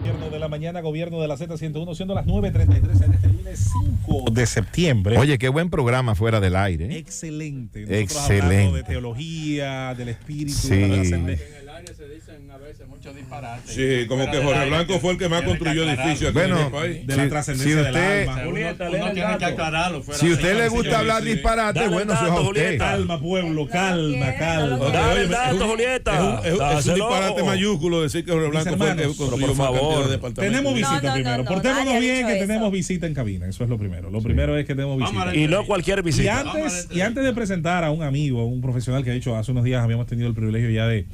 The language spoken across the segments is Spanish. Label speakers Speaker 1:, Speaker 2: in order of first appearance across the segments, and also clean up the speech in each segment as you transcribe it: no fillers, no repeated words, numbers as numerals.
Speaker 1: Gobierno de la mañana, gobierno de la Z101, siendo las 9:33 en este lunes 5 de septiembre.
Speaker 2: Oye, qué buen programa fuera del aire.
Speaker 1: Excelente. Nosotros
Speaker 2: excelente.
Speaker 1: Hablando de teología, del espíritu,
Speaker 2: sí.
Speaker 1: de la trascendencia.
Speaker 3: En el área se dicen a veces muchos disparates.
Speaker 4: Sí, como que Jorge Blanco fue el que más construyó edificios aquí en el país.
Speaker 1: De la trascendencia del alma.
Speaker 3: Uno tiene que aclararlo.
Speaker 2: Si a usted le gusta hablar disparate, bueno, eso es a usted.
Speaker 1: Calma, pueblo, calma.
Speaker 5: Dale el dato, Julieta.
Speaker 4: Es un disparate mayúsculo decir que Jorge Blanco fue el que construyó
Speaker 5: por
Speaker 4: más cantidad
Speaker 5: favor.
Speaker 4: de departamentos.
Speaker 1: Tenemos visita primero. Portémonos bien que
Speaker 6: eso.
Speaker 1: tenemos visita en cabina. Eso es lo primero. Lo primero es que tenemos visita.
Speaker 5: Y no cualquier visita.
Speaker 1: Y antes de presentar a un amigo, a un profesional que de hecho hace unos días habíamos tenido el privilegio ya de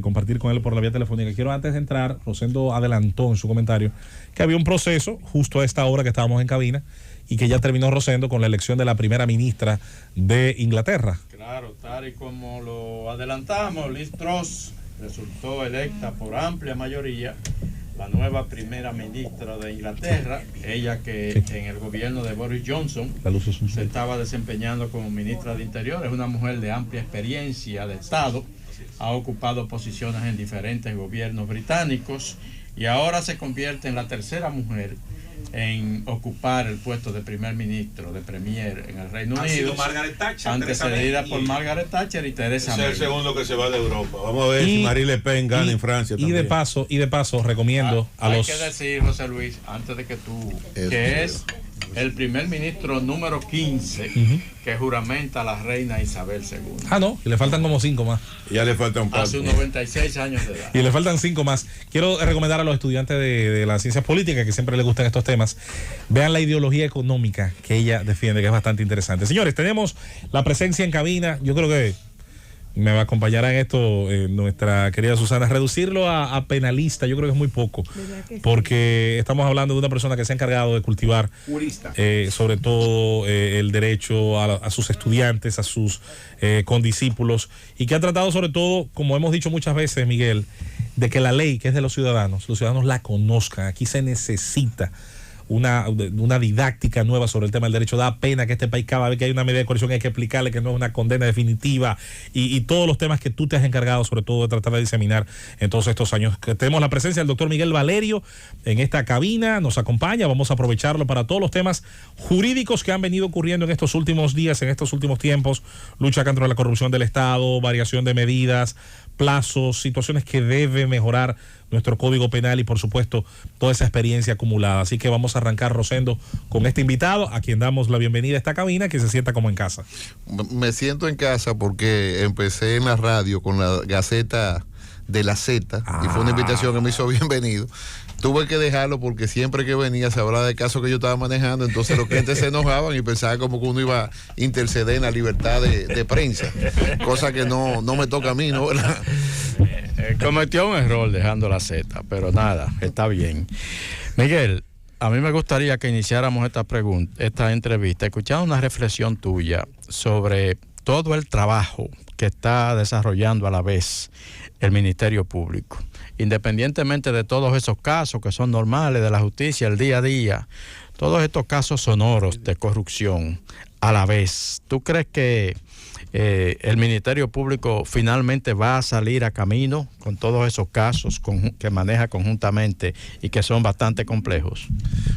Speaker 1: compartir con él por la vía telefónica, quiero antes de entrar, Rosendo adelantó en su comentario que había un proceso justo a esta hora que estábamos en cabina y que ya terminó Rosendo con la elección de la primera ministra de Inglaterra.
Speaker 3: Claro, tal y como lo adelantamos, Liz Truss resultó electa por amplia mayoría la nueva primera ministra de Inglaterra, ella que en el gobierno de Boris Johnson se estaba desempeñando como ministra de Interior. Es una mujer de amplia experiencia de Estado, ha ocupado posiciones en diferentes gobiernos británicos y ahora se convierte en la tercera mujer en ocupar el puesto de primer ministro, de premier en el Reino Unido, antecedida por Margaret Thatcher y Theresa May.
Speaker 4: Es el segundo que se va de Europa. Vamos a ver si Marine Le Pen gana en Francia
Speaker 1: y
Speaker 4: también.
Speaker 1: de paso recomiendo a los...
Speaker 3: Hay que decir, José Luis, antes de que tú, que es el primer ministro número 15 que juramenta a la reina Isabel II.
Speaker 1: Ah, no, y le faltan como 5 más.
Speaker 4: Ya le falta un par.
Speaker 3: A sus 96 años de edad.
Speaker 1: Y le faltan 5 más. Quiero recomendar a los estudiantes de las ciencias políticas, que siempre les gustan estos temas, vean la ideología económica que ella defiende, que es bastante interesante. Señores, tenemos la presencia en cabina. Yo creo que me va a acompañar en esto nuestra querida Susana. Reducirlo a penalista, yo creo que es muy poco, porque estamos hablando de una persona que se ha encargado de cultivar sobre todo el derecho a sus estudiantes, a sus condiscípulos, y que ha tratado sobre todo, como hemos dicho muchas veces, Miguel, de que la ley, que es de los ciudadanos la conozcan. Aquí se necesita una didáctica nueva sobre el tema del derecho. Da pena que este país, cada vez que hay una medida de coerción, hay que explicarle que no es una condena definitiva, y todos los temas que tú te has encargado sobre todo de tratar de diseminar en todos estos años. Que tenemos la presencia del doctor Miguel Valerio en esta cabina, nos acompaña, vamos a aprovecharlo para todos los temas jurídicos que han venido ocurriendo en estos últimos días, en estos últimos tiempos: lucha contra la corrupción del Estado, variación de medidas, plazos, situaciones que debe mejorar nuestro código penal y por supuesto toda esa experiencia acumulada. Así que vamos a arrancar, Rosendo, con este invitado a quien damos la bienvenida a esta cabina, que se sienta como en casa.
Speaker 7: Me siento en casa porque empecé en la radio con la Gaceta de la Z y fue una invitación que me hizo bienvenido. Tuve que dejarlo porque siempre que venía se hablaba del caso que yo estaba manejando, entonces los clientes se enojaban y pensaban como que uno iba a interceder en la libertad de prensa, cosa que no me toca a mí, ¿no?
Speaker 3: Cometió un error dejando la Z, pero nada, está bien. Miguel, a mí me gustaría que iniciáramos esta entrevista escuchando una reflexión tuya sobre todo el trabajo que está desarrollando a la vez el Ministerio Público. Independientemente de todos esos casos que son normales de la justicia, el día a día, todos estos casos sonoros de corrupción a la vez, ¿tú crees que el Ministerio Público finalmente va a salir a camino con todos esos casos que maneja conjuntamente y que son bastante complejos?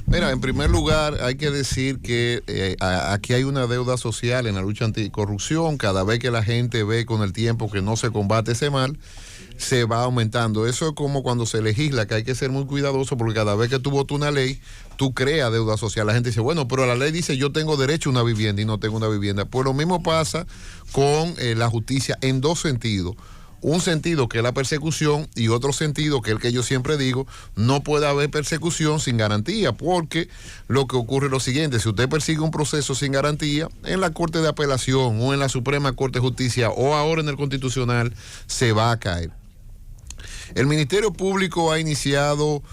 Speaker 7: Mira, en primer lugar hay que decir que aquí hay una deuda social en la lucha anticorrupción. Cada vez que la gente ve con el tiempo que no se combate ese mal, se va aumentando. Eso es como cuando se legisla, que hay que ser muy cuidadoso, porque cada vez que tú votas una ley, tú creas deuda social. La gente dice, bueno, pero la ley dice yo tengo derecho a una vivienda y no tengo una vivienda. Pues lo mismo pasa con la justicia en dos sentidos. Un sentido que es la persecución y otro sentido que es el que yo siempre digo: no puede haber persecución sin garantía, porque lo que ocurre es lo siguiente: si usted persigue un proceso sin garantía, en la Corte de Apelación o en la Suprema Corte de Justicia o ahora en el Constitucional, se va a caer. El Ministerio Público ha iniciado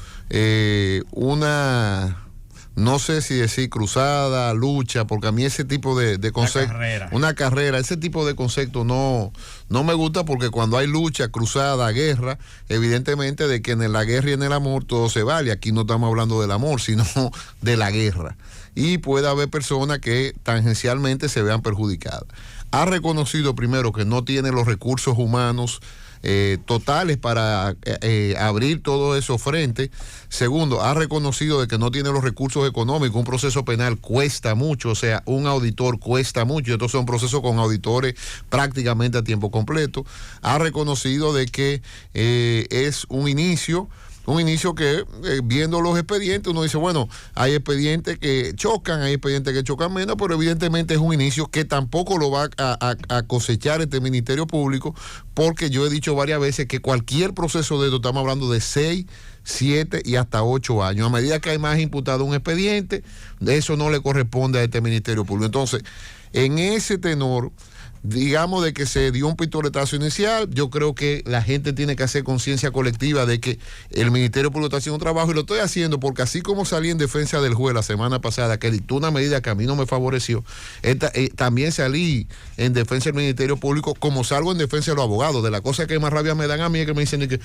Speaker 7: no sé si decir cruzada, lucha, porque a mí ese tipo de concepto, una carrera, ese tipo de concepto no me gusta, porque cuando hay lucha, cruzada, guerra, evidentemente de que en la guerra y en el amor todo se vale. Aquí no estamos hablando del amor, sino de la guerra. Y puede haber personas que tangencialmente se vean perjudicadas. ha reconocido primero que no tiene los recursos humanos totales para abrir todo eso frente. Segundo, ha reconocido de que no tiene los recursos económicos. Un proceso penal cuesta mucho, o sea, un auditor cuesta mucho. Estos son procesos con auditores prácticamente a tiempo completo. Ha reconocido de que es un inicio que viendo los expedientes uno dice, bueno, hay expedientes que chocan, hay expedientes que chocan menos, pero evidentemente es un inicio que tampoco lo va a cosechar este Ministerio Público, porque yo he dicho varias veces que cualquier proceso de esto, estamos hablando de 6, 7 y hasta 8 años. A medida que hay más imputados en un expediente, eso no le corresponde a este Ministerio Público. Entonces, en ese tenor, digamos de que se dio un pistoletazo inicial, yo creo que la gente tiene que hacer conciencia colectiva de que el Ministerio Público está haciendo un trabajo, y lo estoy haciendo porque así como salí en defensa del juez la semana pasada, que dictó una medida que a mí no me favoreció, también salí en defensa del Ministerio Público, como salgo en defensa de los abogados. De la cosa que más rabia me dan a mí es que me dicen que,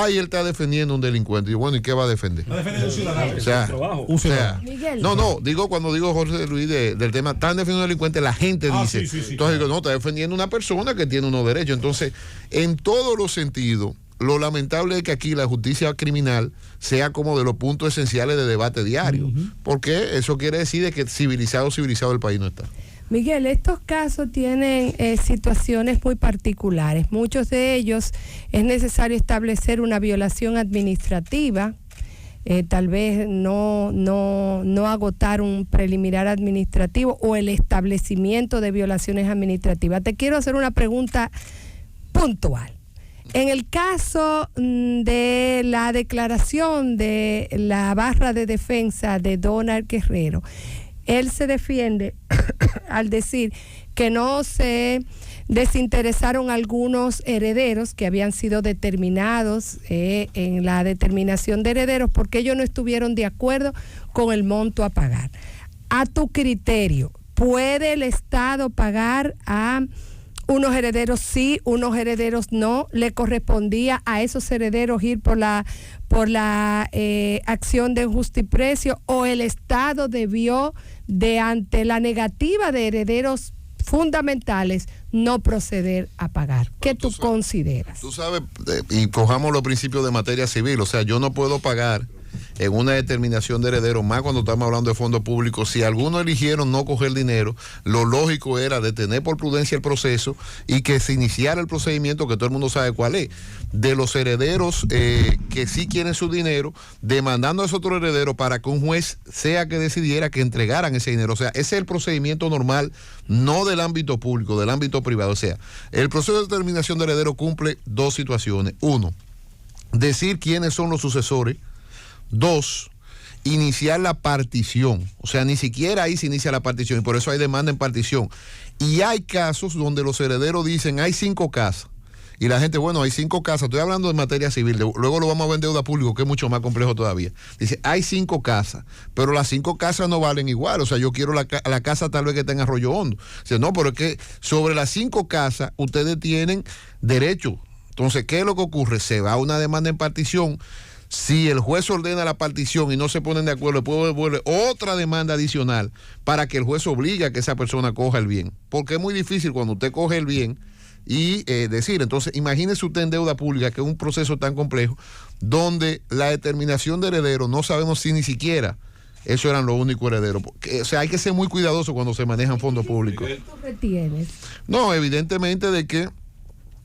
Speaker 7: él está defendiendo a un delincuente. Y bueno, ¿y qué va a defender?
Speaker 1: Va a defender a un ciudadano.
Speaker 7: O sea, no, digo, cuando digo Jorge Luis del tema, están defendiendo a un delincuente, la gente dice.
Speaker 1: Sí,
Speaker 7: entonces digo, no, está defendiendo una persona que tiene unos derechos. Entonces, en todos los sentidos, lo lamentable es que aquí la justicia criminal sea como de los puntos esenciales de debate diario, porque eso quiere decir de que civilizado el país no está.
Speaker 6: Miguel, estos casos tienen situaciones muy particulares. Muchos de ellos es necesario establecer una violación administrativa, tal vez no agotar un preliminar administrativo o el establecimiento de violaciones administrativas. Te quiero hacer una pregunta puntual. En el caso de la declaración de la barra de defensa de Donald Guerrero, él se defiende al decir que no se desinteresaron algunos herederos que habían sido determinados en la determinación de herederos porque ellos no estuvieron de acuerdo con el monto a pagar. A tu criterio, ¿puede el Estado pagar a unos herederos sí, unos herederos no? ¿Le correspondía a esos herederos ir por la acción de justiprecio, o el Estado debió, ante la negativa de herederos fundamentales, no proceder a pagar? ¿Qué tú consideras?
Speaker 7: Tú sabes, y cojamos los principios de materia civil, o sea, yo no puedo pagar en una determinación de herederos, más cuando estamos hablando de fondos públicos. Si algunos eligieron no coger dinero, lo lógico era detener por prudencia el proceso y que se iniciara el procedimiento, que todo el mundo sabe cuál es, de los herederos que sí quieren su dinero, demandando a esos otros herederos para que un juez sea que decidiera que entregaran ese dinero. O sea, ese es el procedimiento normal, no del ámbito público, del ámbito privado. O sea, el proceso de determinación de heredero cumple dos situaciones. Uno, decir quiénes son los sucesores. Dos, iniciar la partición. O sea, ni siquiera ahí se inicia la partición, y por eso hay demanda en partición. Y hay casos donde los herederos dicen, hay 5 casas. Y la gente, bueno, hay 5 casas. Estoy hablando de materia civil, luego lo vamos a ver en deuda pública, que es mucho más complejo todavía. Dice, hay 5 casas, pero las 5 casas no valen igual. O sea, yo quiero la casa tal vez que está en Arroyo Hondo. Dice, no, pero es que sobre las 5 casas ustedes tienen derecho. Entonces, ¿qué es lo que ocurre? Se va a una demanda en partición. Si el juez ordena la partición y no se ponen de acuerdo, puede devolver otra demanda adicional para que el juez obligue a que esa persona coja el bien. Porque es muy difícil cuando usted coge el bien y decir. Entonces, imagínese usted en deuda pública, que es un proceso tan complejo, donde la determinación de heredero no sabemos si ni siquiera esos eran los únicos herederos. O sea, hay que ser muy cuidadoso cuando se manejan fondos públicos.
Speaker 6: ¿Qué tienes?
Speaker 7: No, evidentemente de que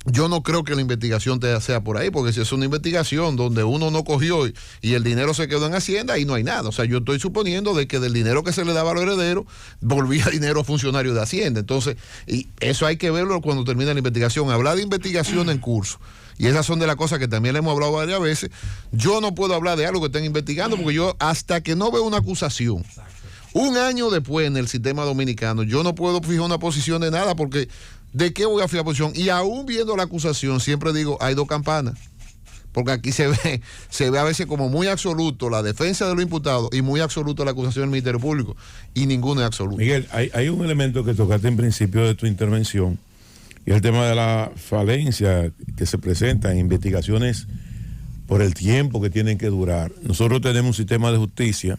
Speaker 7: yo no creo que la investigación sea por ahí, porque si es una investigación donde uno no cogió y el dinero se quedó en Hacienda, ahí no hay nada. O sea, yo estoy suponiendo de que del dinero que se le daba a los herederos, volvía dinero a funcionarios de Hacienda. Entonces, y eso hay que verlo cuando termine la investigación. Hablar de investigación en curso, y esas son de las cosas que también le hemos hablado varias veces. Yo no puedo hablar de algo que estén investigando, porque yo, hasta que no veo una acusación, un año después en el sistema dominicano, yo no puedo fijar una posición de nada, porque ¿de qué voy a fijar posición? Y aún viendo la acusación, siempre digo, hay 2 campanas. Porque aquí se ve a veces como muy absoluto la defensa de los imputados y muy absoluto la acusación del Ministerio Público. Y ninguno es absoluto.
Speaker 4: Miguel, hay un elemento que tocaste en principio de tu intervención, y el tema de la falencia que se presenta en investigaciones por el tiempo que tienen que durar. Nosotros tenemos un sistema de justicia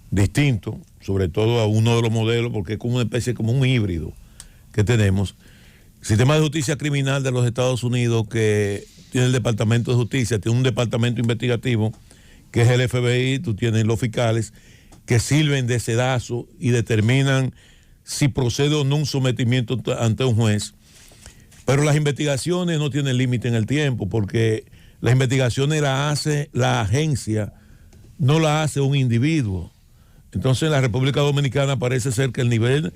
Speaker 4: distinto, sobre todo a uno de los modelos, porque es como una especie, como un híbrido, que tenemos. El sistema de justicia criminal de los Estados Unidos, que tiene el Departamento de Justicia, tiene un departamento investigativo, que es el FBI, tú tienes los fiscales, que sirven de sedazo y determinan si procede o no un sometimiento ante un juez. Pero las investigaciones no tienen límite en el tiempo, porque las investigaciones las hace la agencia, no la hace un individuo. Entonces en la República Dominicana parece ser que el nivel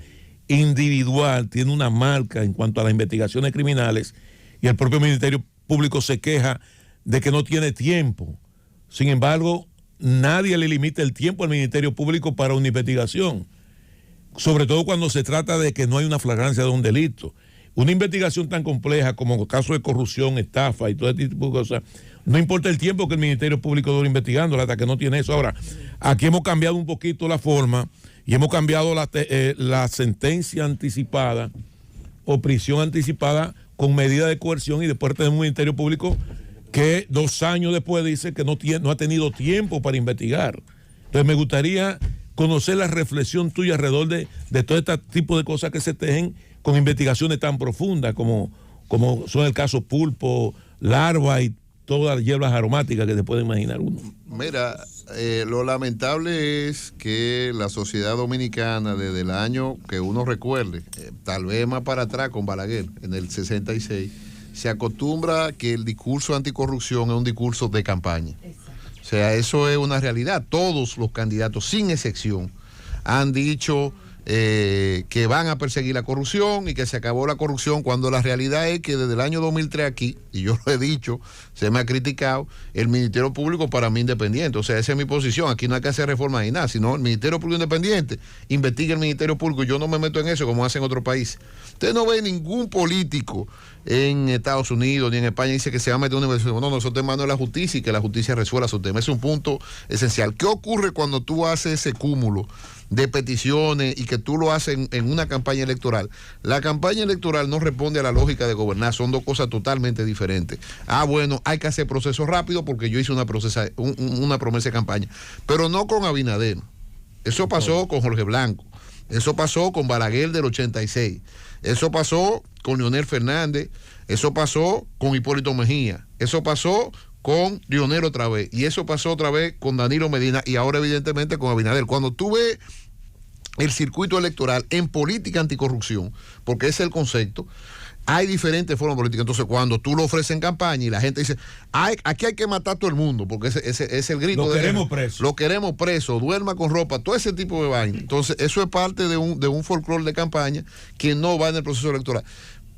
Speaker 4: individual tiene una marca en cuanto a las investigaciones criminales, y el propio Ministerio Público se queja de que no tiene tiempo. Sin embargo, nadie le limita el tiempo al Ministerio Público para una investigación, sobre todo cuando se trata de que no hay una flagrancia de un delito. Una investigación tan compleja como casos de corrupción, estafa y todo este tipo de cosas, no importa el tiempo que el Ministerio Público dure investigándola hasta que no tiene eso. Ahora, aquí hemos cambiado un poquito la forma y hemos cambiado la sentencia anticipada o prisión anticipada con medida de coerción, y después tenemos un Ministerio Público que 2 años después dice que no ha tenido tiempo para investigar. Entonces me gustaría conocer la reflexión tuya alrededor de todo este tipo de cosas que se tejen con investigaciones tan profundas como son el caso pulpo, larva y todas las hierbas aromáticas que se puede imaginar uno.
Speaker 7: Mira, lo lamentable es que la sociedad dominicana, desde el año que uno recuerde, tal vez más para atrás con Balaguer, en el 66, se acostumbra que el discurso anticorrupción es un discurso de campaña. Exacto. O sea, eso es una realidad. Todos los candidatos, sin excepción, han dicho que van a perseguir la corrupción y que se acabó la corrupción, cuando la realidad es que desde el año 2003 aquí, y yo lo he dicho, se me ha criticado, el Ministerio Público para mí independiente. O sea, esa es mi posición. Aquí no hay que hacer reformas ni nada, sino el Ministerio Público independiente investiga el Ministerio Público. Yo no me meto en eso como hacen otros países. Usted no ve ningún político en Estados Unidos ni en España dice que se va a meter en una investigación. No, nosotros en manos de la justicia y que la justicia resuelva su tema. Es un punto esencial. ¿Qué ocurre cuando tú haces ese cúmulo de peticiones y que tú lo haces en una campaña electoral? La campaña electoral no responde a la lógica de gobernar, son dos cosas totalmente diferentes. Bueno, hay que hacer procesos rápidos porque yo hice una promesa de campaña, pero no con Abinader. Eso pasó con Jorge Blanco, eso pasó con Balaguer del 86, eso pasó con Leonel Fernández, eso pasó con Hipólito Mejía, eso pasó con Leonel otra vez, y eso pasó otra vez con Danilo Medina, y ahora evidentemente con Abinader. Cuando tú ves el circuito electoral en política anticorrupción, porque ese es el concepto, hay diferentes formas políticas. Entonces, cuando tú lo ofreces en campaña y la gente dice, aquí hay que matar a todo el mundo, porque ese es el grito.
Speaker 4: Lo queremos preso.
Speaker 7: Lo queremos preso, duerma con ropa, todo ese tipo de vaina. Entonces, eso es parte de un folclore de campaña que no va en el proceso electoral.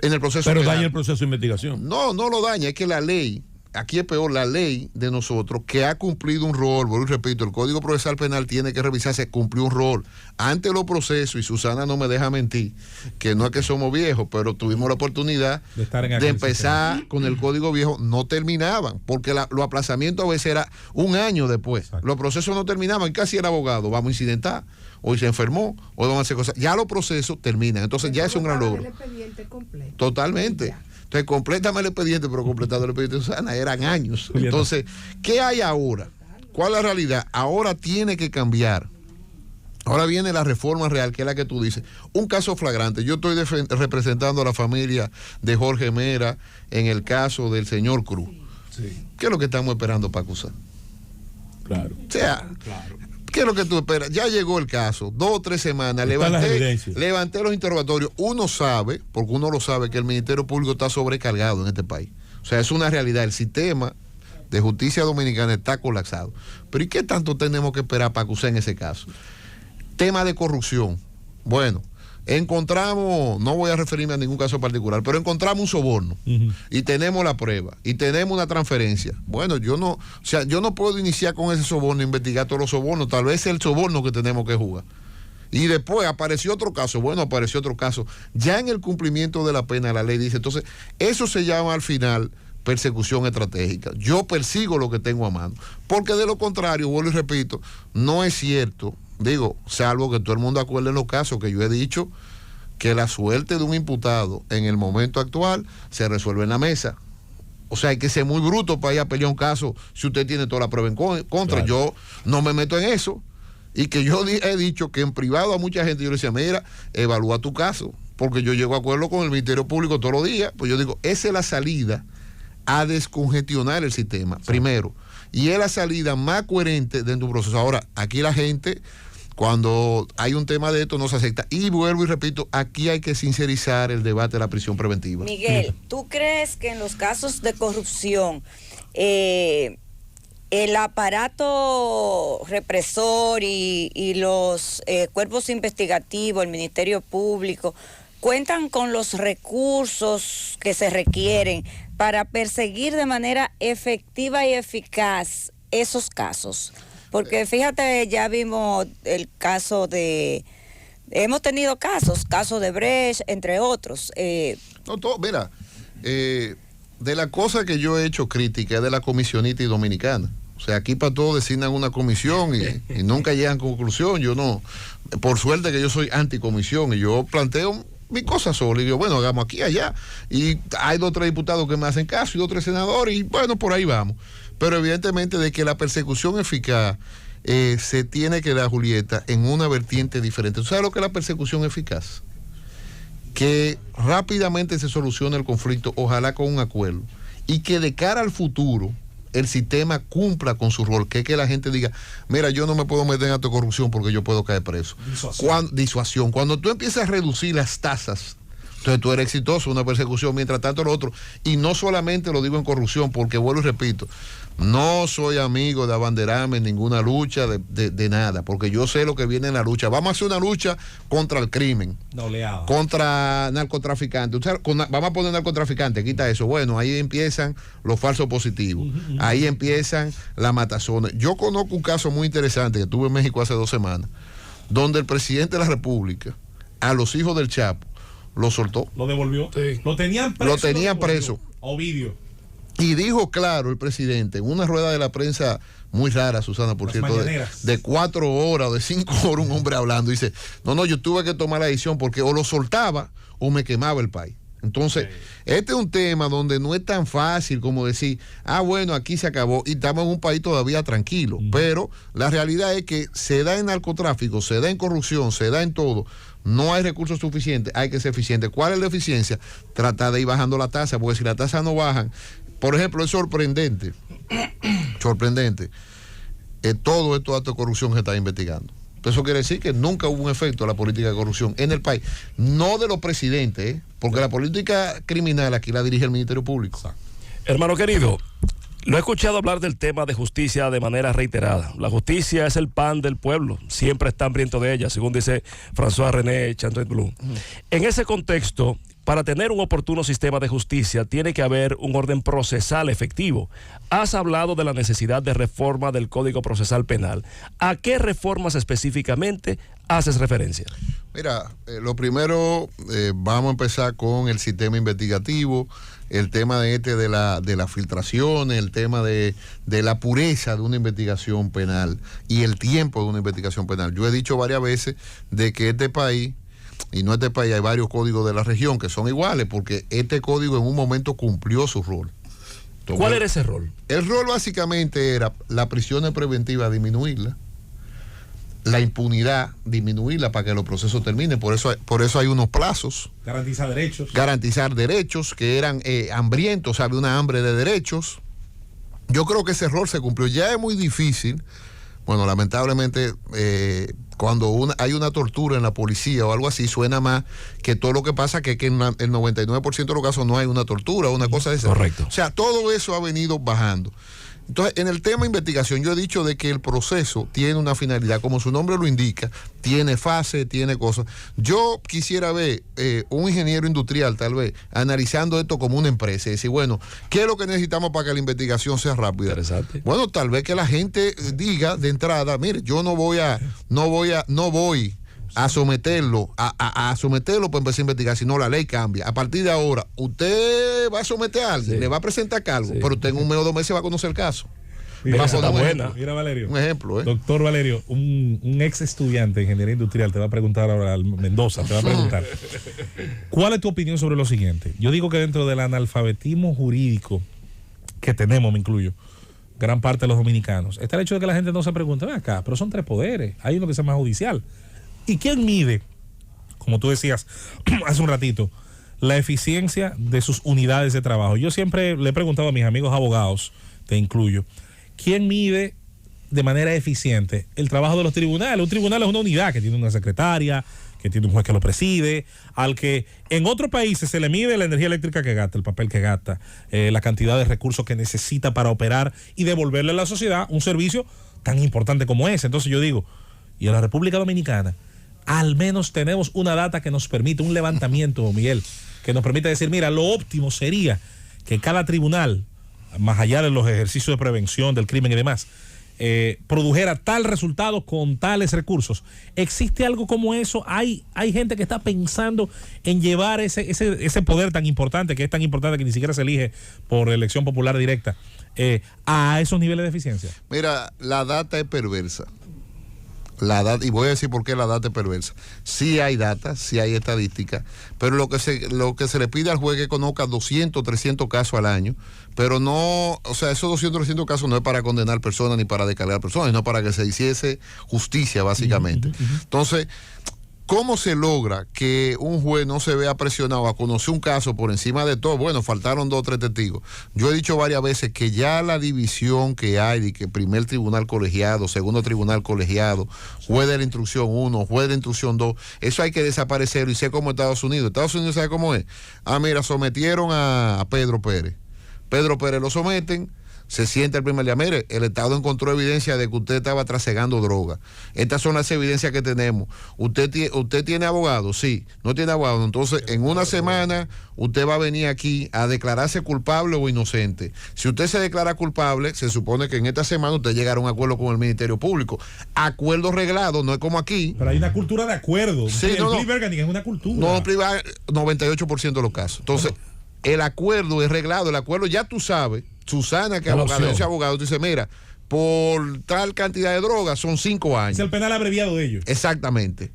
Speaker 7: En el proceso
Speaker 4: Pero
Speaker 7: penal,
Speaker 4: daña el proceso de investigación.
Speaker 7: No lo daña, es que la ley, aquí es peor, la ley de nosotros, que ha cumplido un rol, vuelvo y repito, el Código Procesal Penal tiene que revisarse, cumplió un rol. Antes los procesos, y Susana no me deja mentir, que no es que somos viejos, pero tuvimos la oportunidad de empezar con el Código Viejo, no terminaban, porque los aplazamientos a veces era un año después. Exacto. Los procesos no terminaban, y casi el abogado, vamos a incidentar, hoy se enfermó, hoy vamos a hacer cosas. Ya los procesos terminan, entonces ya es un gran logro. Totalmente. Ya. Entonces, complétame el expediente, pero completando el expediente de Susana eran años. Entonces, ¿qué hay ahora? ¿Cuál es la realidad? Ahora tiene que cambiar. Ahora viene la reforma real, que es la que tú dices. Un caso flagrante. Yo estoy representando a la familia de Jorge Mera en el caso del señor Cruz. Sí. ¿Qué es lo que estamos esperando para acusar?
Speaker 4: Claro.
Speaker 7: O sea, claro. ¿Qué es lo que tú esperas? Ya llegó el caso, 2 o 3 semanas, levanté los interrogatorios. Uno sabe, porque uno lo sabe, que el Ministerio Público está sobrecargado en este país. O sea, es una realidad. El sistema de justicia dominicana está colapsado. Pero ¿y qué tanto tenemos que esperar para acusar en ese caso? Tema de corrupción. Bueno, encontramos, no voy a referirme a ningún caso particular, pero encontramos un soborno y tenemos la prueba y tenemos una transferencia. Bueno, yo no puedo iniciar con ese soborno, investigar todos los sobornos, tal vez es el soborno que tenemos que jugar. Y después apareció otro caso, apareció otro caso. Ya en el cumplimiento de la pena la ley dice, entonces, eso se llama al final persecución estratégica. Yo persigo lo que tengo a mano, porque de lo contrario, vuelvo y repito, no es cierto. Digo, salvo que todo el mundo acuerde en los casos que yo he dicho, que la suerte de un imputado en el momento actual se resuelve en la mesa. O sea, hay que ser muy bruto para ir a pelear un caso si usted tiene toda la prueba en contra. Claro. Yo no me meto en eso. Y que yo he dicho que en privado a mucha gente yo le decía, mira, evalúa tu caso, porque yo llego a acuerdo con el Ministerio Público todos los días, pues yo digo, esa es la salida a descongestionar el sistema, primero, y es la salida más coherente de tu proceso. Ahora, aquí la gente, cuando hay un tema de esto, no se acepta. Y vuelvo y repito, aquí hay que sincerizar el debate de la prisión preventiva.
Speaker 8: Miguel, ¿tú crees que en los casos de corrupción el aparato represor y los cuerpos investigativos, el Ministerio Público, cuentan con los recursos que se requieren para perseguir de manera efectiva y eficaz esos casos? Porque fíjate, ya vimos el caso hemos tenido casos de Brecht, entre otros.
Speaker 7: Mira, de la cosa que yo he hecho crítica es de la comisionita y dominicana. O sea, aquí para todo designan una comisión y nunca llegan a conclusión. Yo no, por suerte que yo soy anticomisión y yo planteo mi cosa sola y digo, bueno, hagamos aquí, allá. Y hay 2 o 3 diputados que me hacen caso y 2 o 3 senadores y bueno, por ahí vamos. Pero evidentemente de que la persecución eficaz se tiene que dar, Julieta, en una vertiente diferente. ¿Tú sabes lo que es la persecución eficaz? Que rápidamente se solucione el conflicto, ojalá con un acuerdo, y que de cara al futuro el sistema cumpla con su rol, que es que la gente diga, mira, yo no me puedo meter en acto de corrupción porque yo puedo caer preso. Disuasión. Cuando tú empiezas a reducir las tasas, entonces tú eres exitoso, una persecución, mientras tanto lo otro. Y no solamente lo digo en corrupción, porque vuelvo y repito, no soy amigo de abanderarme en ninguna lucha de nada, porque yo sé lo que viene en la lucha. Vamos a hacer una lucha contra el crimen, contra narcotraficantes. Vamos a poner narcotraficantes, quita eso. Bueno, ahí empiezan los falsos positivos, ahí empiezan las matazones. Yo conozco un caso muy interesante que tuve en México hace 2 semanas, donde el presidente de la República, a los hijos del Chapo, lo soltó.
Speaker 1: Lo devolvió. Sí. Lo tenían
Speaker 7: preso.
Speaker 1: Ovidio.
Speaker 7: Y dijo claro el presidente en una rueda de la prensa muy rara, Susana, por cierto, de 4 horas o de 5 horas, un hombre hablando. Dice, no, yo tuve que tomar la decisión porque o lo soltaba o me quemaba el país. Entonces, este es un tema donde no es tan fácil como decir, bueno, aquí se acabó y estamos en un país todavía tranquilo. Pero la realidad es que se da en narcotráfico, se da en corrupción, se da en todo. No hay recursos suficientes, hay que ser eficiente. ¿Cuál es la eficiencia? Tratar de ir bajando la tasa, porque si la tasa no bajan, por ejemplo, es sorprendente, todo estos actos de corrupción se está investigando. Eso quiere decir que nunca hubo un efecto de la política de corrupción en el país, no de los presidentes, porque la política criminal aquí la dirige el Ministerio Público.
Speaker 5: Hermano querido, lo he escuchado hablar del tema de justicia de manera reiterada. La justicia es el pan del pueblo, siempre está hambriento de ella, según dice François René Chantrette-Blum. En ese contexto, para tener un oportuno sistema de justicia tiene que haber un orden procesal efectivo. Has hablado de la necesidad de reforma del Código Procesal Penal. ¿A qué reformas específicamente haces referencia?
Speaker 7: Mira, lo primero, vamos a empezar con el sistema investigativo, el tema de la filtración, el tema de la pureza de una investigación penal y el tiempo de una investigación penal. Yo he dicho varias veces de que este país, y no este país, hay varios códigos de la región que son iguales, porque este código en un momento cumplió su rol.
Speaker 5: Entonces, ¿cuál era ese rol?
Speaker 7: El rol básicamente era la prisión preventiva, disminuirla, la impunidad, disminuirla para que los procesos terminen. Por eso hay unos plazos. Garantizar derechos que eran hambrientos, había una hambre de derechos. Yo creo que ese rol se cumplió. Ya es muy difícil. Bueno, lamentablemente, cuando hay una tortura en la policía o algo así, suena más que todo lo que pasa, que en el 99% de los casos no hay una tortura o una cosa de esa.
Speaker 5: Correcto.
Speaker 7: O sea, todo eso ha venido bajando. Entonces, en el tema de investigación, yo he dicho de que el proceso tiene una finalidad, como su nombre lo indica, tiene fase, tiene cosas. Yo quisiera ver un ingeniero industrial, tal vez, analizando esto como una empresa y decir, bueno, ¿qué es lo que necesitamos para que la investigación sea rápida?
Speaker 5: Interesante.
Speaker 7: Bueno, tal vez que la gente diga de entrada, mire, yo no voy a someterlo, a someterlo para empezar a investigar, si no la ley cambia. A partir de ahora, usted va a someter a alguien, le va a presentar cargo, pero usted en 1 mes o 2 meses va a conocer el caso.
Speaker 1: Mira, mira, Valerio.
Speaker 7: Un ejemplo,
Speaker 1: Doctor Valerio, un ex estudiante de ingeniería industrial te va a preguntar ahora, Mendoza, te va a preguntar, ¿cuál es tu opinión sobre lo siguiente? Yo digo que dentro del analfabetismo jurídico que tenemos, me incluyo, gran parte de los dominicanos, está el hecho de que la gente no se pregunte, ven acá, pero son 3 poderes, hay uno que se llama judicial. ¿Y quién mide como tú decías hace un ratito, la eficiencia de sus unidades de trabajo. Yo siempre le he preguntado a mis amigos abogados, te incluyo, ¿quién mide de manera eficiente el trabajo de los tribunales? Un tribunal es una unidad que tiene una secretaria, que tiene un juez que lo preside, al que en otros países se le mide la energía eléctrica que gasta, el papel que gasta, la cantidad de recursos que necesita para operar y devolverle a la sociedad un servicio tan importante como ese. Entonces yo digo, y en la República Dominicana, al menos tenemos una data que nos permite, un levantamiento, Miguel, que nos permite decir, mira, lo óptimo sería que cada tribunal, más allá de los ejercicios de prevención del crimen y demás, produjera tal resultado con tales recursos. ¿Existe algo como eso? ¿Hay gente que está pensando en llevar ese poder tan importante, que es tan importante que ni siquiera se elige por elección popular directa, a esos niveles de eficiencia?
Speaker 7: Mira, la data es perversa. Y voy a decir por qué la data es perversa. Sí hay data, sí hay estadística, pero lo que se le pide al juez es que conozca 200, 300 casos al año, pero no, o sea, esos 200, 300 casos no es para condenar personas ni para descargar personas, sino para que se hiciese justicia, básicamente. Entonces, ¿cómo se logra que un juez no se vea presionado a conocer un caso por encima de todo? Bueno, faltaron 2 o 3 testigos. Yo he dicho varias veces que ya la división que hay de que primer tribunal colegiado, segundo tribunal colegiado, juez de la instrucción 1, juez de la instrucción 2, eso hay que desaparecer y sé como Estados Unidos. Estados Unidos sabe cómo es. Mira, sometieron a Pedro Pérez. Pedro Pérez lo someten. Se siente el primer día, mire, el Estado encontró evidencia de que usted estaba trasegando droga. Estas son las evidencias que tenemos. ¿Usted tiene abogado? Sí. ¿No tiene abogado? Entonces, en una semana, usted va a venir aquí a declararse culpable o inocente. Si usted se declara culpable, se supone que en esta semana usted llegará a un acuerdo con el Ministerio Público. Acuerdo reglado, no es como aquí.
Speaker 1: Pero hay una cultura de acuerdo.
Speaker 7: Sí,
Speaker 1: el plea bargaining es una cultura.
Speaker 7: No, 98% de los casos. Entonces, el acuerdo es reglado. El acuerdo ya tú sabes. Susana, que es abogado, dice, mira, por tal cantidad de drogas son 5 años.
Speaker 1: Es el penal abreviado de ellos.
Speaker 7: Exactamente.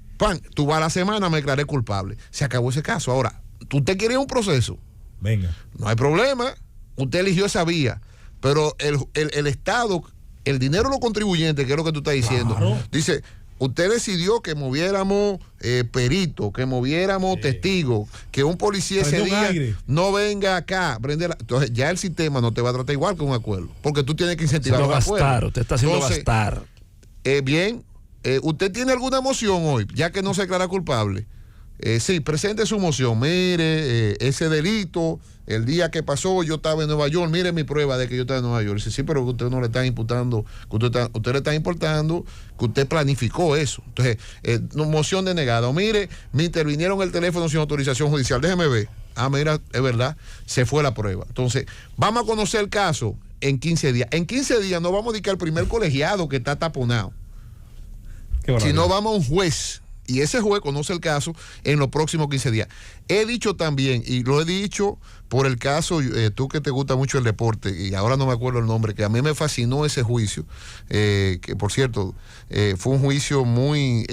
Speaker 7: Tú vas a la semana, me declaré culpable. Se acabó ese caso. Ahora, ¿usted quiere un proceso?
Speaker 1: Venga.
Speaker 7: No hay problema. Usted eligió esa vía. Pero el Estado, el dinero de los contribuyentes, que es lo que tú estás diciendo, claro, dice, usted decidió que moviéramos peritos, que moviéramos testigos, que un policía ese día no venga acá. Entonces ya el sistema no te va a tratar igual que un acuerdo, porque tú tienes que incentivar un acuerdo.
Speaker 5: Usted está haciendo gastar.
Speaker 7: Bien, ¿usted tiene alguna moción hoy, ya que no se declara culpable? Sí, presente su moción. Mire, ese delito, el día que pasó, yo estaba en Nueva York, mire mi prueba de que yo estaba en Nueva York. Dice, sí, pero usted no le está imputando, usted le está importando que usted planificó eso. Entonces, moción denegada. Mire, me intervinieron el teléfono sin autorización judicial. Déjeme ver. Mira, es verdad, se fue la prueba. Entonces, vamos a conocer el caso en 15 días. En 15 días no vamos a dedicar al primer colegiado que está taponado. Sino vamos a un juez. Y ese juez conoce el caso en los próximos 15 días. He dicho también, y lo he dicho por el caso, tú que te gusta mucho el deporte, y ahora no me acuerdo el nombre, que a mí me fascinó ese juicio, que por cierto, fue un juicio muy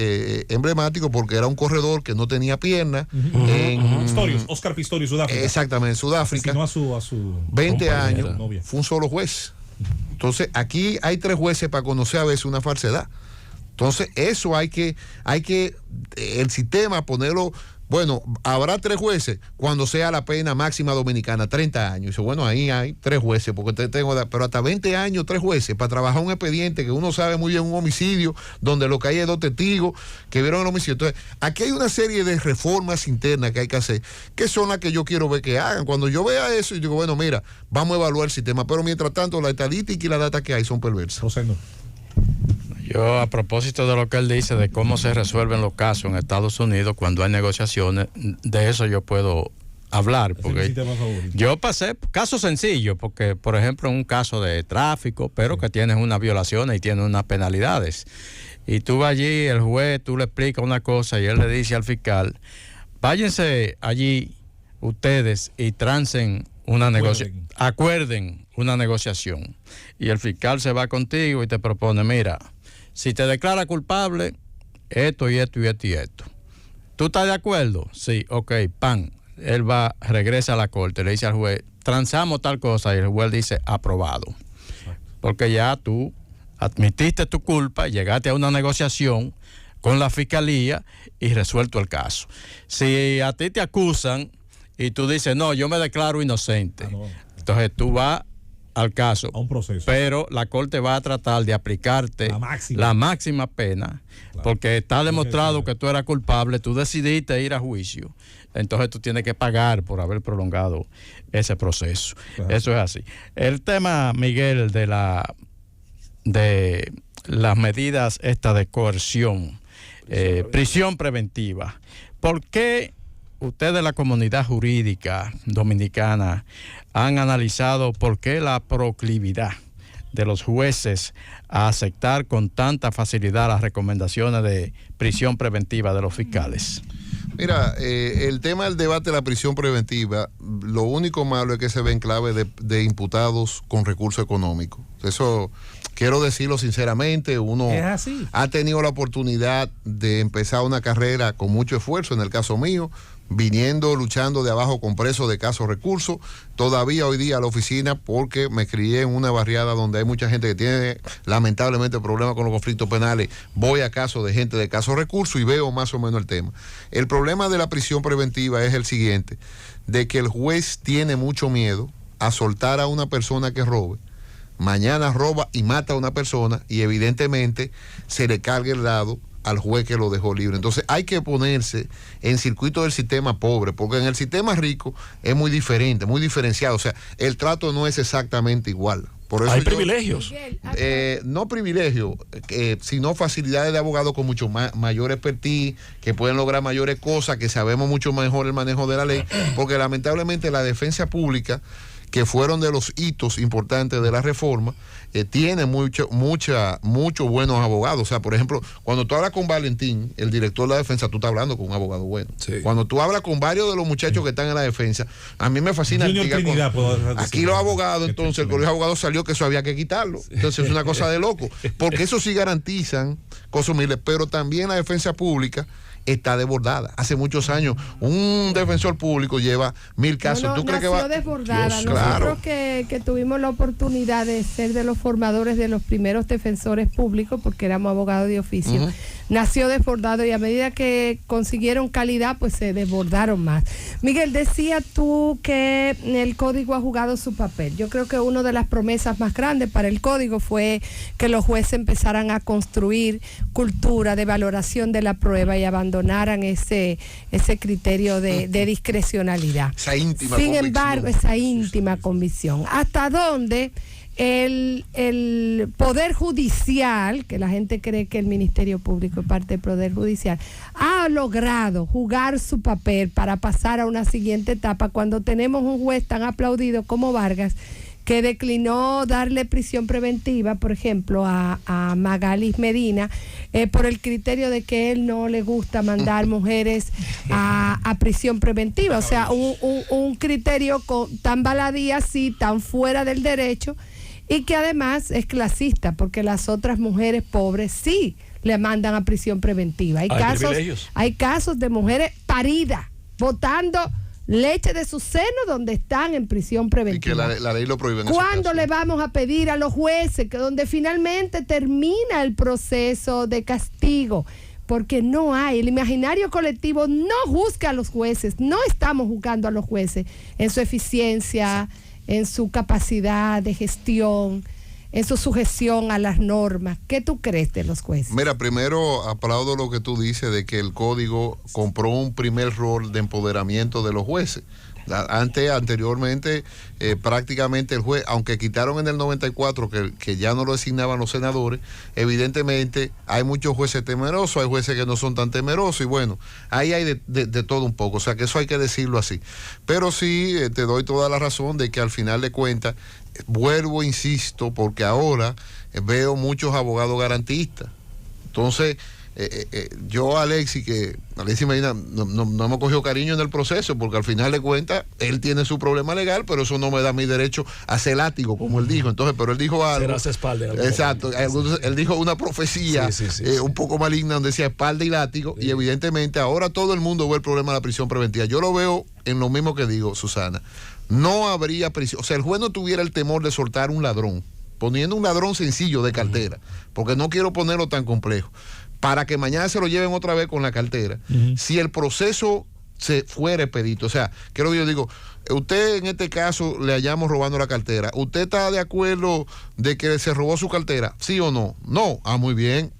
Speaker 7: emblemático porque era un corredor que no tenía pierna.
Speaker 1: Oscar Pistorius, Sudáfrica.
Speaker 7: Exactamente, en Sudáfrica.
Speaker 1: Asesinó a su
Speaker 7: 20 años, fue un solo juez. Entonces, aquí hay 3 jueces para conocer a veces una falsedad. Entonces, eso hay que el sistema ponerlo, bueno, habrá 3 jueces cuando sea la pena máxima dominicana, 30 años. Y dice, bueno, ahí hay 3 jueces, porque pero hasta 20 años 3 jueces para trabajar un expediente que uno sabe muy bien, un homicidio, donde lo que hay es 2 testigos que vieron el homicidio. Entonces, aquí hay una serie de reformas internas que hay que hacer, que son las que yo quiero ver que hagan. Cuando yo vea eso, yo digo, bueno, mira, vamos a evaluar el sistema, pero mientras tanto, la estadística y la data que hay son perversas.
Speaker 1: Rosendo.
Speaker 3: Yo, a propósito de lo que él dice de cómo se resuelven los casos en Estados Unidos cuando hay negociaciones, de eso yo puedo hablar, porque yo pasé casos sencillos, porque por ejemplo un caso de tráfico, pero que tienes unas violaciones y tienes unas penalidades, y tú vas allí, el juez, tú le explicas una cosa y él le dice al fiscal, váyanse allí ustedes y trancen una negociación, acuerden una negociación, y el fiscal se va contigo y te propone, mira, si te declara culpable, esto y esto y esto y esto. ¿Tú estás de acuerdo? Sí, ok, pan. Él va, regresa a la corte, le dice al juez, transamos tal cosa, y el juez dice, aprobado. Porque ya tú admitiste tu culpa, llegaste a una negociación con la fiscalía y resuelto el caso. Si a ti te acusan y tú dices, no, yo me declaro inocente, entonces tú vas al caso,
Speaker 1: a un proceso.
Speaker 3: Pero la corte va a tratar de aplicarte la máxima pena, porque está demostrado que tú eras culpable, tú decidiste ir a juicio, entonces tú tienes que pagar por haber prolongado ese proceso. Eso es así. El tema, Miguel, de las medidas estas de coerción, prisión preventiva, ¿por qué ustedes, la comunidad jurídica dominicana, han analizado por qué la proclividad de los jueces a aceptar con tanta facilidad las recomendaciones de prisión preventiva de los fiscales?
Speaker 7: Mira, el tema del debate de la prisión preventiva, lo único malo es que se ve en clave de imputados con recursos económicos. Eso quiero decirlo sinceramente, uno ha tenido la oportunidad de empezar una carrera con mucho esfuerzo, en el caso mío, viniendo, luchando de abajo con presos de escasos recursos, todavía hoy día a la oficina, porque me crié en una barriada donde hay mucha gente que tiene lamentablemente problemas con los conflictos penales, voy a casos de gente de escasos recursos y veo más o menos el tema. El problema de la prisión preventiva es el siguiente, de que el juez tiene mucho miedo a soltar a una persona que robe, mañana roba y mata a una persona y evidentemente se le carga el dado al juez que lo dejó libre. Entonces hay que ponerse en circuito del sistema pobre, porque en el sistema rico es muy diferente, muy diferenciado, o sea, el trato no es exactamente igual. Por eso
Speaker 5: hay privilegios.
Speaker 7: No privilegios, sino facilidades de abogados con mucho mayor expertise, que pueden lograr mayores cosas, que sabemos mucho mejor el manejo de la ley, porque lamentablemente la defensa pública, que fueron de los hitos importantes de la reforma, tiene muchos buenos abogados. O sea, por ejemplo, cuando tú hablas con Valentín, el director de la defensa, tú estás hablando con un abogado bueno. Sí. Cuando tú hablas con varios de los muchachos que están en la defensa, a mí me fascina. Aquí los abogados, entonces el colegio de abogados salió que eso había que quitarlo. Entonces es una cosa de loco, porque eso sí garantizan cosas humildes, pero también la defensa pública está desbordada. Hace muchos años un defensor público lleva 1000 casos. ¿Tú crees que va
Speaker 6: desbordada?
Speaker 7: Dios,
Speaker 6: nosotros
Speaker 7: claro.
Speaker 6: que tuvimos la oportunidad de ser de los formadores de los primeros defensores públicos, porque éramos abogados de oficio, nació desbordado y a medida que consiguieron calidad, pues se desbordaron más. Miguel, decía tú que el código ha jugado su papel. Yo creo que una de las promesas más grandes para el código fue que los jueces empezaran a construir cultura de valoración de la prueba y abandonaran ese criterio de discrecionalidad.
Speaker 7: Esa íntima
Speaker 6: Sin
Speaker 7: convicción.
Speaker 6: embargo, esa íntima convicción. ¿Hasta dónde el Poder Judicial, que la gente cree que el Ministerio Público es parte del Poder Judicial, ha logrado jugar su papel para pasar a una siguiente etapa cuando tenemos un juez tan aplaudido como Vargas, que declinó darle prisión preventiva, por ejemplo, a Magalis Medina, por el criterio de que él no le gusta mandar mujeres a prisión preventiva? O sea, un criterio tan baladí así, tan fuera del derecho, y que además es clasista, porque las otras mujeres pobres sí le mandan a prisión preventiva. Hay casos de mujeres paridas, botando leche de su seno donde están en prisión preventiva.
Speaker 7: Y que la ley lo prohíbe.
Speaker 6: ¿Cuándo le vamos a pedir a los jueces que donde finalmente termina el proceso de castigo? Porque no hay, el imaginario colectivo no juzga a los jueces, no estamos juzgando a los jueces en su eficiencia, en su capacidad de gestión, en su sujeción a las normas. ¿Qué tú crees de los jueces?
Speaker 7: Mira, primero aplaudo lo que tú dices de que el código compró un primer rol de empoderamiento de los jueces. Anteriormente, prácticamente el juez, aunque quitaron en el 94 que ya no lo designaban los senadores, evidentemente hay muchos jueces temerosos, hay jueces que no son tan temerosos, y bueno, ahí hay de todo un poco, o sea que eso hay que decirlo así. Pero sí, te doy toda la razón de que al final de cuentas, vuelvo, insisto, porque ahora veo muchos abogados garantistas. Entonces, yo Alexis Medina no me cogió cariño en el proceso, porque al final de cuentas él tiene su problema legal, pero eso no me da mi derecho a ser látigo, como él dijo. Entonces, pero él dijo algo. Exacto, él dijo una profecía un poco maligna donde decía espalda y látigo, y evidentemente ahora todo el mundo ve el problema de la prisión preventiva. Yo lo veo en lo mismo que digo, Susana. No habría prisión, o sea, el juez no tuviera el temor de soltar un ladrón, poniendo un ladrón sencillo de cartera, porque no quiero ponerlo tan complejo. para que mañana se lo lleven otra vez con la cartera. Si el proceso se fuera expedito, o sea, creo que yo digo, usted en este caso le hayamos robando la cartera, ¿usted está de acuerdo de que se robó su cartera? ¿Sí o no? No. Muy bien.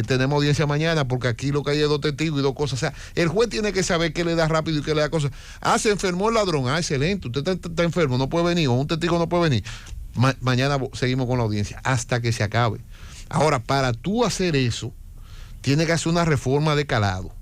Speaker 7: Tenemos audiencia mañana porque aquí lo que hay es 2 testigos y 2 cosas. O sea, el juez tiene que saber qué le da rápido y qué le da cosas. Se enfermó el ladrón. Excelente. Usted está enfermo, no puede venir, o un testigo no puede venir. Mañana seguimos con la audiencia hasta que se acabe. Ahora, para tú hacer eso, tiene que hacer una reforma de calado.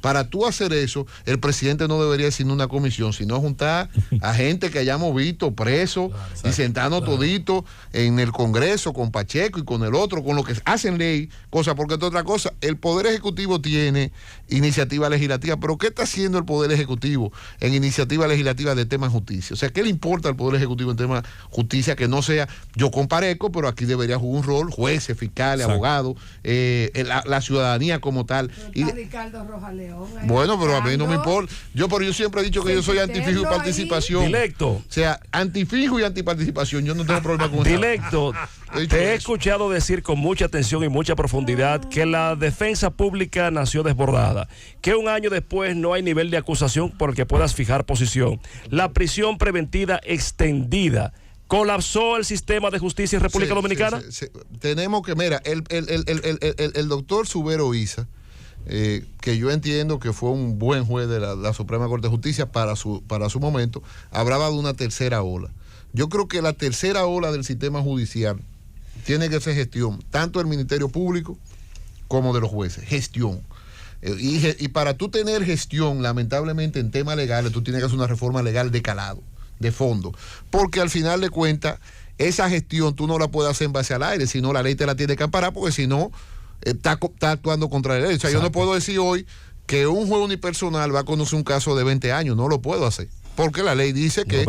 Speaker 7: Para tú hacer eso, el presidente no debería decir una comisión, sino juntar a gente que hayamos visto presos y sentarnos toditos en el Congreso con Pacheco y con el otro, con lo que hacen ley, cosa, porque es otra cosa. El Poder Ejecutivo tiene iniciativa legislativa, pero ¿qué está haciendo el Poder Ejecutivo en iniciativa legislativa de temas de justicia? O sea, ¿qué le importa al Poder Ejecutivo en temas de justicia que no sea yo comparezco, pero aquí debería jugar un rol, jueces, fiscales, abogados, la ciudadanía como tal?
Speaker 6: Y Ricardo Rojas León.
Speaker 7: Bueno, pero a mí no me importa. Yo siempre he dicho que yo soy antifijo y participación.
Speaker 5: Directo.
Speaker 7: O sea, antifijo y antiparticipación. Yo no tengo problema con eso.
Speaker 5: Directo. Te he escuchado decir con mucha atención y mucha profundidad que la defensa pública nació desbordada, que un año después no hay nivel de acusación por el que puedas fijar posición. La prisión preventiva extendida. ¿Colapsó el sistema de justicia en República Dominicana?
Speaker 7: Tenemos que, mira, el doctor Subero Isa, que yo entiendo que fue un buen juez de la Suprema Corte de Justicia para su momento, hablaba de una tercera ola. Yo creo que la tercera ola del sistema judicial tiene que ser gestión, tanto del Ministerio Público como de los jueces, gestión. Y para tú tener gestión, lamentablemente en temas legales, tú tienes que hacer una reforma legal de calado, de fondo, porque al final de cuentas, esa gestión tú no la puedes hacer en base al aire, sino la ley te la tiene que amparar, porque si no, está actuando contra la ley. O sea, yo no puedo decir hoy que un juez unipersonal va a conocer un caso de 20 años, no lo puedo hacer, porque la ley dice que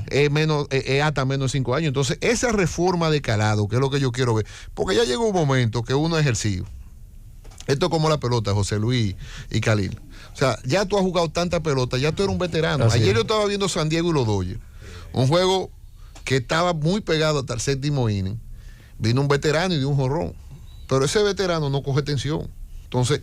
Speaker 7: es hasta menos de 5 años. Entonces, esa reforma de calado, que es lo que yo quiero ver, porque ya llegó un momento que uno ha ejercido. Esto es como la pelota, José Luis y Khalil. O sea, ya tú has jugado tanta pelota, ya tú eres un veterano. Ayer yo estaba viendo San Diego y los Dodgers, un juego que estaba muy pegado hasta el 7º inning. Vino un veterano y dio un jonrón, pero ese veterano no coge tensión. Entonces,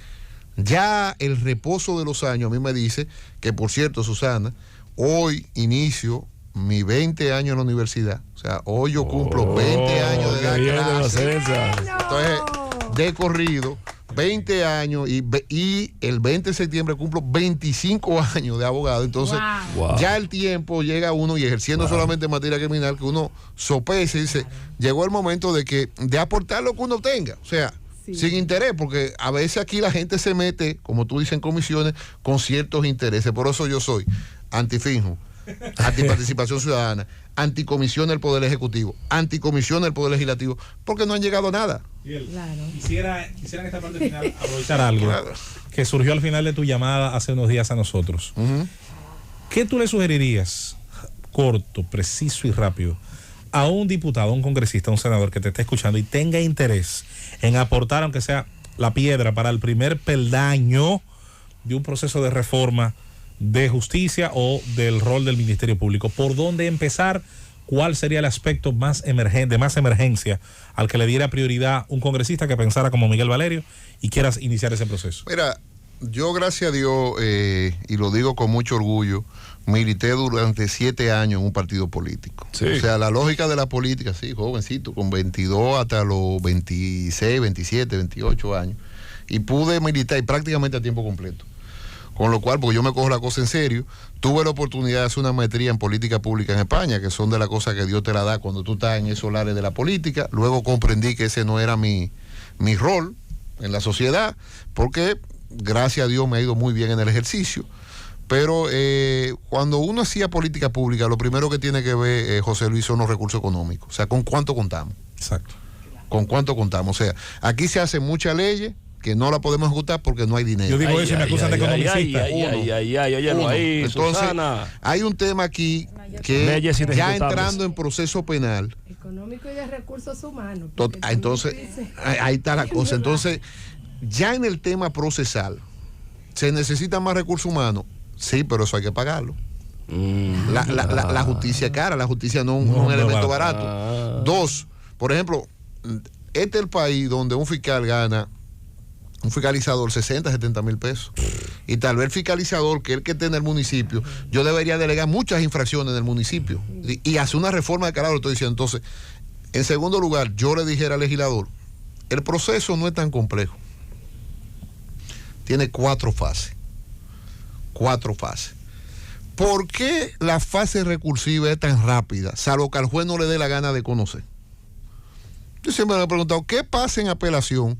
Speaker 7: ya el reposo de los años a mí me dice que, por cierto, Susana, hoy inicio mi 20 años en la universidad. O sea, hoy yo cumplo 20 años de edad clase. Entonces, de corrido, 20 años y el 20 de septiembre cumplo 25 años de abogado. Entonces, ya el tiempo llega uno y ejerciendo solamente materia criminal, que uno sopesa y dice, llegó el momento de aportar lo que uno tenga. O sea, sin interés, porque a veces aquí la gente se mete, como tú dices, en comisiones con ciertos intereses. Por eso yo soy antifinjo, antiparticipación ciudadana, anticomisión del Poder Ejecutivo, anticomisión del Poder Legislativo, porque no han llegado a nada.
Speaker 1: Claro. Quisiera en esta parte final aprovechar algo que surgió al final de tu llamada hace unos días a nosotros. ¿Qué tú le sugerirías, corto, preciso y rápido, a un diputado, a un congresista, a un senador que te esté escuchando y tenga interés en aportar, aunque sea la piedra, para el primer peldaño de un proceso de reforma de justicia o del rol del Ministerio Público? ¿Por dónde empezar? ¿Cuál sería el aspecto más emergente, más emergencia al que le diera prioridad un congresista que pensara como Miguel Valerio y quieras iniciar ese proceso?
Speaker 7: Mira, yo gracias a Dios, y lo digo con mucho orgullo, milité durante 7 años en un partido político. Sí. O sea, la lógica de la política, sí, jovencito, con 22 hasta los 26, 27, 28 años. Y pude militar y prácticamente a tiempo completo. Con lo cual, porque yo me cojo la cosa en serio, tuve la oportunidad de hacer una maestría en política pública en España, que son de las cosas que Dios te la da cuando tú estás en esos lares de la política. Luego comprendí que ese no era mi rol en la sociedad, porque gracias a Dios me ha ido muy bien en el ejercicio. Pero cuando uno hacía política pública, lo primero que tiene que ver, José Luis, son los recursos económicos. O sea, ¿con cuánto contamos?
Speaker 1: Exacto.
Speaker 7: ¿Con cuánto contamos? O sea, aquí se hacen muchas leyes que no la podemos ejecutar porque no hay dinero.
Speaker 1: Yo digo eso y me acusan de economicista.
Speaker 7: Entonces,
Speaker 5: Susana,
Speaker 7: hay un tema aquí que ya entrando en proceso penal.
Speaker 6: Económico y de recursos humanos.
Speaker 7: Entonces, ahí está la cosa. Entonces, ya en el tema procesal, ¿se necesita más recursos humanos? Sí, pero eso hay que pagarlo. La justicia es cara, la justicia no es un elemento barato. 2, por ejemplo, este es el país donde un fiscal gana un fiscalizador 60, 70 mil pesos. Y tal vez el fiscalizador, que es el que esté en el municipio, yo debería delegar muchas infracciones en el municipio y hacer una reforma de carácter, lo estoy diciendo. Entonces, en segundo lugar, yo le dijera al legislador, el proceso no es tan complejo. Tiene 4 fases. 4 fases. ¿Por qué la fase recursiva es tan rápida, salvo que al juez no le dé la gana de conocer? Yo siempre me he preguntado, ¿qué pasa en apelación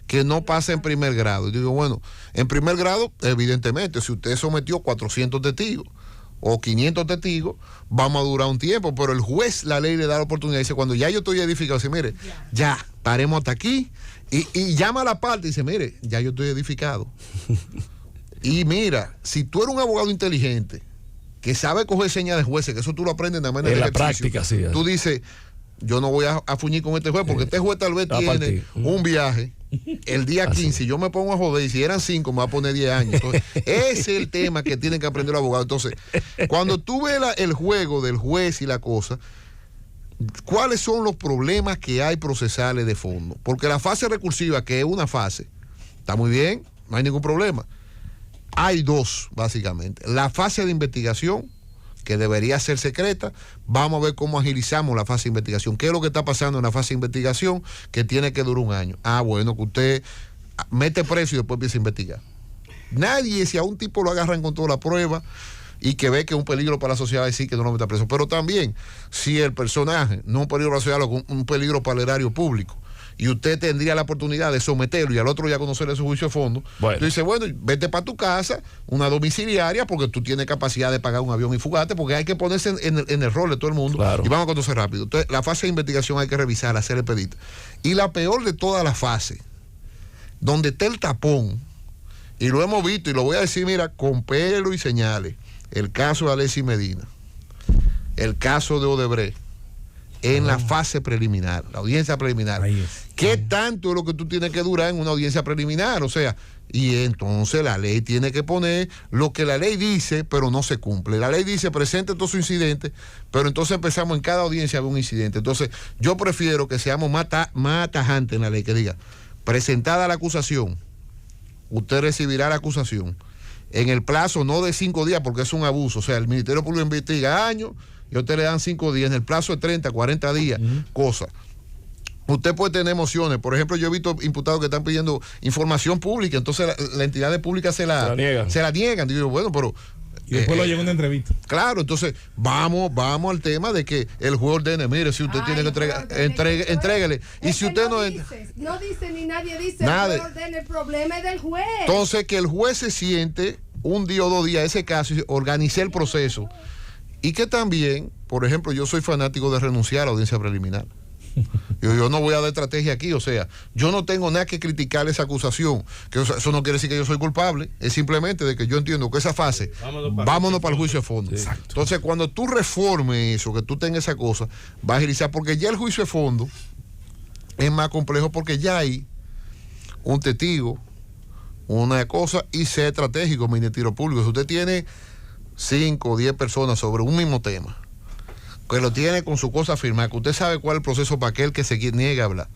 Speaker 7: que no pasa en primer grado? Y digo, bueno, en primer grado, evidentemente, si usted sometió 400 testigos o 500 testigos, vamos a durar un tiempo, pero el juez, la ley le da la oportunidad, dice, cuando ya yo estoy edificado, dice, mire, ya, paremos hasta aquí, y llama a la parte y dice, mire, ya yo estoy edificado. Y mira, si tú eres un abogado inteligente, que sabe coger señas de jueces, que eso tú lo aprendes nada más en
Speaker 5: la práctica, sí.
Speaker 7: Tú dices, yo no voy a fuñir con este juez, porque este juez tal vez tiene un viaje el día 15, yo me pongo a joder, y si eran 5 me va a poner 10 años. Entonces, ese es el tema que tienen que aprender los abogados. Entonces, cuando tú ves el juego del juez y la cosa, ¿cuáles son los problemas que hay procesales de fondo? Porque la fase recursiva, que es una fase, está muy bien, no hay ningún problema. Hay 2, básicamente. La fase de investigación, que debería ser secreta. Vamos a ver cómo agilizamos la fase de investigación. ¿Qué es lo que está pasando en la fase de investigación que tiene que durar un año? Bueno, que usted mete preso y después empieza a investigar. Nadie, si a un tipo lo agarran con toda la prueba y que ve que es un peligro para la sociedad, decir que no lo meta preso. Pero también, si el personaje no es un peligro para la sociedad, es un peligro para el erario público, y usted tendría la oportunidad de someterlo y al otro ya conocerle su juicio de fondo, tú dices, bueno, vete para tu casa, una domiciliaria, porque tú tienes capacidad de pagar un avión y fugate, porque hay que ponerse en el rol de todo el mundo, claro, y vamos a conocer rápido. Entonces, la fase de investigación hay que revisar, hacer el pedito. Y la peor de todas las fases, donde está el tapón, y lo hemos visto, y lo voy a decir, mira, con pelo y señales, el caso de Alexis Medina, el caso de Odebrecht, en la fase preliminar, la audiencia preliminar. ¿Qué tanto es lo que tú tienes que durar en una audiencia preliminar? O sea, y entonces la ley tiene que poner lo que la ley dice, pero no se cumple. La ley dice, presente todos sus incidentes, pero entonces empezamos en cada audiencia a ver un incidente. Entonces, yo prefiero que seamos más tajantes en la ley, que diga, presentada la acusación, usted recibirá la acusación en el plazo no de 5 días, porque es un abuso. O sea, el Ministerio Público investiga años, y a usted le dan 5 días, en el plazo de 30, 40 días, cosas. Usted puede tener emociones. Por ejemplo, yo he visto imputados que están pidiendo información pública, entonces la entidad pública se la niegan. Digo, bueno, pero...
Speaker 1: Y después lo llega una entrevista.
Speaker 7: Claro, entonces vamos al tema de que el juez ordene, mire, si usted tiene que entréguele. Y si usted no
Speaker 6: dice ni nadie dice, nada. El juez ordene, el problema es del juez.
Speaker 7: Entonces, que el juez se siente un día o 2 días ese caso y organice el proceso. Y que también, por ejemplo, yo soy fanático de renunciar a la audiencia preliminar. Yo no voy a dar estrategia aquí, o sea, yo no tengo nada que criticar esa acusación, que eso no quiere decir que yo soy culpable, es simplemente de que yo entiendo que esa fase, vámonos para el juicio de fondo. Sí. Entonces, cuando tú reformes eso, que tú tengas esa cosa, va a agilizar, porque ya el juicio de fondo es más complejo, porque ya hay un testigo, una cosa, y ser estratégico, Ministerio Público. Si usted tiene 5 o 10 personas sobre un mismo tema, que lo tiene con su cosa firmada, que usted sabe cuál es el proceso para aquel que se niega a hablar,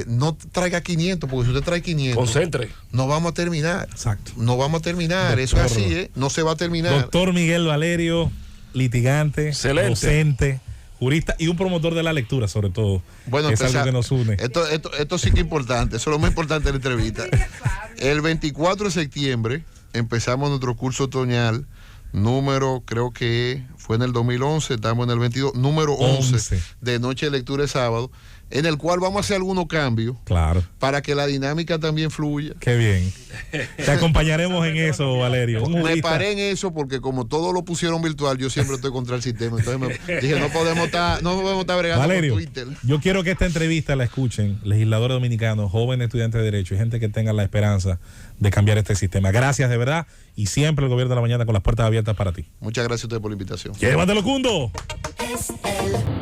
Speaker 7: no traiga 500, porque si usted trae 500,
Speaker 5: concentre,
Speaker 7: no vamos a terminar.
Speaker 1: Exacto.
Speaker 7: No vamos a terminar. Doctor, eso es así, no se va a terminar.
Speaker 1: Doctor Miguel Valerio, litigante, excelente, docente, jurista y un promotor de la lectura, sobre todo.
Speaker 7: Bueno,
Speaker 1: es algo que nos une.
Speaker 7: Esto sí que es importante, eso es lo más importante de la entrevista. El 24 de septiembre empezamos nuestro curso otoñal número, creo que fue en el 2011, estamos en el 22, número 11 de Noche de Lectura de Sábado, en el cual vamos a hacer algunos cambios,
Speaker 1: claro,
Speaker 7: para que la dinámica también fluya.
Speaker 1: Qué bien. Te acompañaremos en eso, Valerio.
Speaker 7: Me paré en eso porque como todo lo pusieron virtual, yo siempre estoy contra el sistema. Entonces dije, no podemos estar bregando
Speaker 1: Valerio,
Speaker 7: con Twitter.
Speaker 1: Yo quiero que esta entrevista la escuchen legisladores dominicanos, jóvenes estudiantes de Derecho y gente que tenga la esperanza de cambiar este sistema. Gracias de verdad, y siempre el Gobierno de la Mañana con las puertas abiertas para ti.
Speaker 7: Muchas gracias a ustedes por la invitación.
Speaker 1: ¡Llévatelo, Cundo!
Speaker 9: Es el